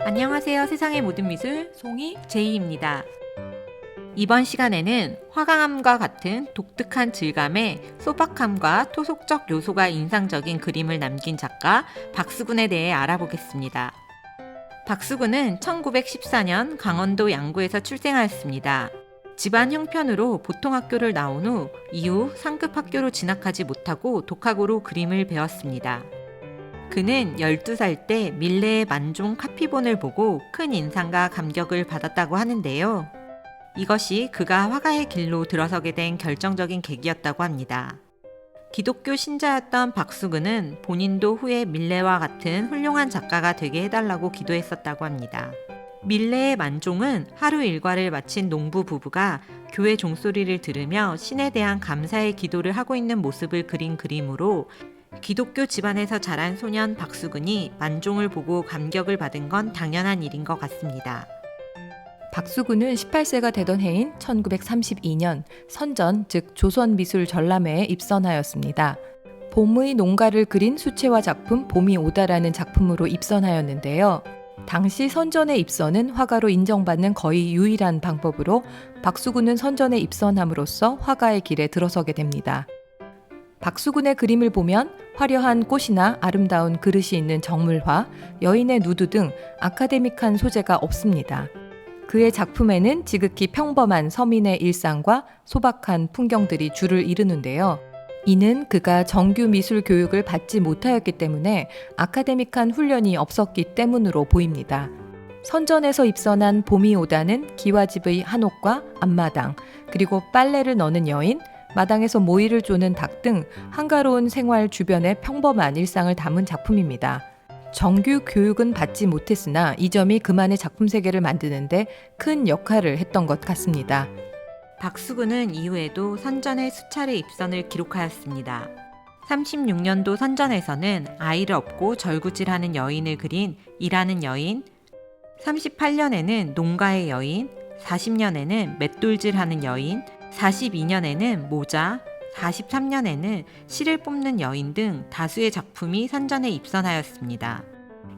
안녕하세요. 세상의 모든 미술 송이 제이입니다. 이번 시간에는 화강암과 같은 독특한 질감에 소박함과 토속적 요소가 인상적인 그림을 남긴 작가 박수근에 대해 알아보겠습니다. 박수근은 1914년 강원도 양구에서 출생하였습니다. 집안 형편으로 보통학교를 나온 후 이후 상급 학교로 진학하지 못하고 독학으로 그림을 배웠습니다. 그는 12살 때 밀레의 만종 카피본을 보고 큰 인상과 감격을 받았다고 하는데요. 이것이 그가 화가의 길로 들어서게 된 결정적인 계기였다고 합니다. 기독교 신자였던 박수근은 본인도 후에 밀레와 같은 훌륭한 작가가 되게 해달라고 기도했었다고 합니다. 밀레의 만종은 하루 일과를 마친 농부 부부가 교회 종소리를 들으며 신에 대한 감사의 기도를 하고 있는 모습을 그린 그림으로 기독교 집안에서 자란 소년 박수근이 만종을 보고 감격을 받은 건 당연한 일인 것 같습니다. 박수근은 18세가 되던 해인 1932년 선전, 즉 조선미술전람회에 입선하였습니다. 봄의 농가를 그린 수채화 작품 봄이 오다라는 작품으로 입선하였는데요. 당시 선전의 입선은 화가로 인정받는 거의 유일한 방법으로 박수근은 선전에 입선함으로써 화가의 길에 들어서게 됩니다. 박수근의 그림을 보면 화려한 꽃이나 아름다운 그릇이 있는 정물화, 여인의 누드 등 아카데믹한 소재가 없습니다. 그의 작품에는 지극히 평범한 서민의 일상과 소박한 풍경들이 줄을 이루는데요. 이는 그가 정규 미술 교육을 받지 못하였기 때문에 아카데믹한 훈련이 없었기 때문으로 보입니다. 선전에서 입선한 봄이 오다는 기와집의 한옥과 앞마당, 그리고 빨래를 넣는 여인, 마당에서 모이를 쪼는 닭 등 한가로운 생활 주변의 평범한 일상을 담은 작품입니다. 정규 교육은 받지 못했으나 이 점이 그만의 작품 세계를 만드는데 큰 역할을 했던 것 같습니다. 박수근은 이후에도 선전의 수차례 입선을 기록하였습니다. 36년도 선전에서는 아이를 업고 절구질하는 여인을 그린 일하는 여인, 38년에는 농가의 여인, 40년에는 맷돌질하는 여인, 42년에는 모자, 43년에는 실을 뽑는 여인 등 다수의 작품이 선전에 입선하였습니다.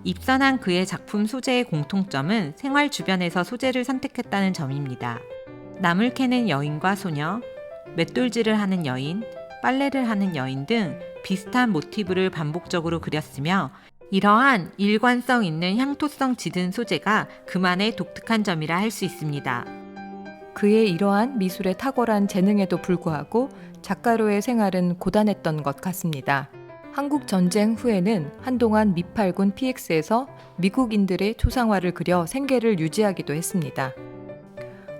입선한 그의 작품 소재의 공통점은 생활 주변에서 소재를 선택했다는 점입니다. 나물 캐는 여인과 소녀, 맷돌질을 하는 여인, 빨래를 하는 여인 등 비슷한 모티브를 반복적으로 그렸으며 이러한 일관성 있는 향토성 짙은 소재가 그만의 독특한 점이라 할 수 있습니다. 그의 이러한 미술의 탁월한 재능에도 불구하고 작가로의 생활은 고단했던 것 같습니다. 한국 전쟁 후에는 한동안 미8군 PX에서 미국인들의 초상화를 그려 생계를 유지하기도 했습니다.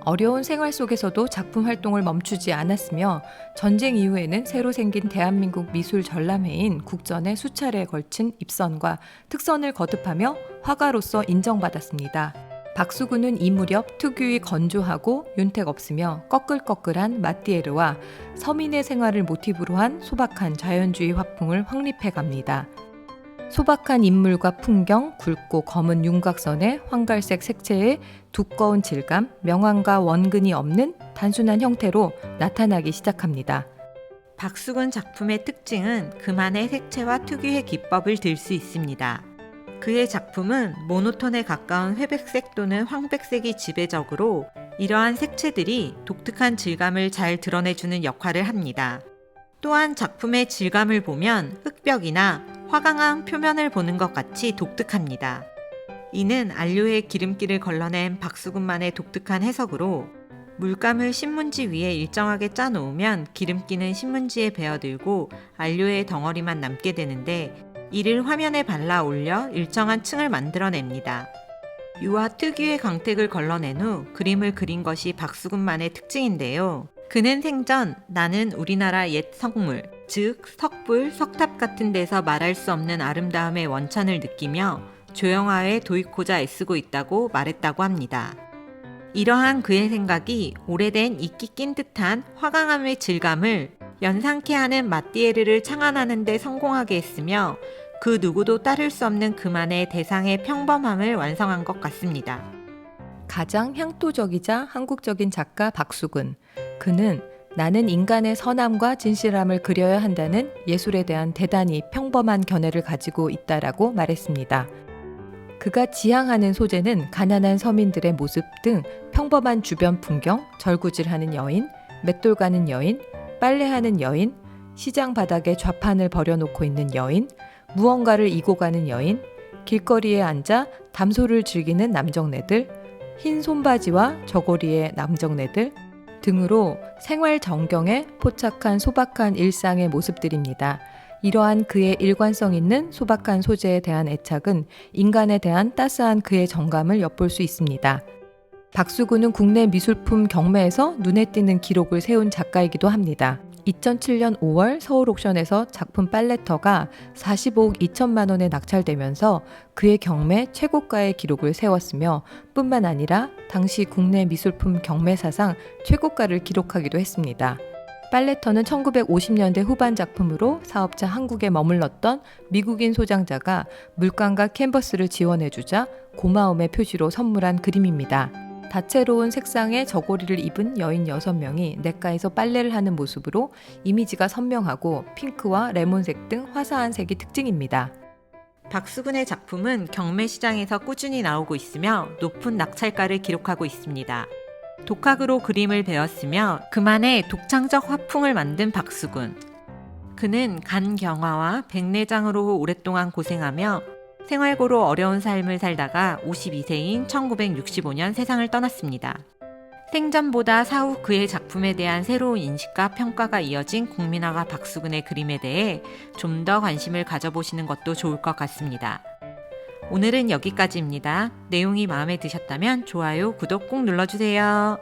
어려운 생활 속에서도 작품 활동을 멈추지 않았으며 전쟁 이후에는 새로 생긴 대한민국 미술 전람회인 국전에 수차례에 걸친 입선과 특선을 거듭하며 화가로서 인정받았습니다. 박수근은 이 무렵 특유의 건조하고 윤택 없으며 꺼끌꺼끌한 마띠에르와 서민의 생활을 모티브로 한 소박한 자연주의 화풍을 확립해 갑니다. 소박한 인물과 풍경, 굵고 검은 윤곽선의 황갈색 색채의 두꺼운 질감, 명암과 원근이 없는 단순한 형태로 나타나기 시작합니다. 박수근 작품의 특징은 그만의 색채와 특유의 기법을 들 수 있습니다. 그의 작품은 모노톤에 가까운 회백색 또는 황백색이 지배적으로 이러한 색채들이 독특한 질감을 잘 드러내주는 역할을 합니다. 또한 작품의 질감을 보면 흙벽이나 화강암 표면을 보는 것 같이 독특합니다. 이는 안료의 기름기를 걸러낸 박수근만의 독특한 해석으로 물감을 신문지 위에 일정하게 짜놓으면 기름기는 신문지에 배어들고 안료의 덩어리만 남게 되는데 이를 화면에 발라 올려 일정한 층을 만들어냅니다. 유화 특유의 광택을 걸러낸 후 그림을 그린 것이 박수근만의 특징인데요. 그는 생전 나는 우리나라 옛 성물, 즉 석불, 석탑 같은 데서 말할 수 없는 아름다움의 원천을 느끼며 조형화에 도입고자 애쓰고 있다고 말했다고 합니다. 이러한 그의 생각이 오래된 이끼 낀 듯한 화강암의 질감을 연상케 하는 마띠에르를 창안하는 데 성공하게 했으며 그 누구도 따를 수 없는 그만의 대상의 평범함을 완성한 것 같습니다. 가장 향토적이자 한국적인 작가 박수근. 그는 나는 인간의 선함과 진실함을 그려야 한다는 예술에 대한 대단히 평범한 견해를 가지고 있다라고 말했습니다. 그가 지향하는 소재는 가난한 서민들의 모습 등 평범한 주변 풍경, 절구질하는 여인, 맷돌 가는 여인, 빨래하는 여인, 시장 바닥에 좌판을 버려놓고 있는 여인, 무언가를 이고 가는 여인, 길거리에 앉아 담소를 즐기는 남정네들, 흰 손바지와 저고리의 남정네들 등으로 생활 정경에 포착한 소박한 일상의 모습들입니다. 이러한 그의 일관성 있는 소박한 소재에 대한 애착은 인간에 대한 따스한 그의 정감을 엿볼 수 있습니다. 박수근은 국내 미술품 경매에서 눈에 띄는 기록을 세운 작가이기도 합니다. 2007년 5월 서울 옥션에서 작품 빨래터가 45억 2천만 원에 낙찰되면서 그의 경매 최고가의 기록을 세웠으며 뿐만 아니라 당시 국내 미술품 경매 사상 최고가를 기록하기도 했습니다. 빨래터는 1950년대 후반 작품으로 사업자 한국에 머물렀던 미국인 소장자가 물감과 캔버스를 지원해주자 고마움의 표시로 선물한 그림입니다. 다채로운 색상의 저고리를 입은 여인 6명이 냇가에서 빨래를 하는 모습으로 이미지가 선명하고 핑크와 레몬색 등 화사한 색이 특징입니다. 박수근의 작품은 경매 시장에서 꾸준히 나오고 있으며 높은 낙찰가를 기록하고 있습니다. 독학으로 그림을 배웠으며 그만의 독창적 화풍을 만든 박수근. 그는 간경화와 백내장으로 오랫동안 고생하며 생활고로 어려운 삶을 살다가 52세인 1965년 세상을 떠났습니다. 생전보다 사후 그의 작품에 대한 새로운 인식과 평가가 이어진 국민화가 박수근의 그림에 대해 좀 더 관심을 가져보시는 것도 좋을 것 같습니다. 오늘은 여기까지입니다. 내용이 마음에 드셨다면 좋아요, 구독 꼭 눌러주세요.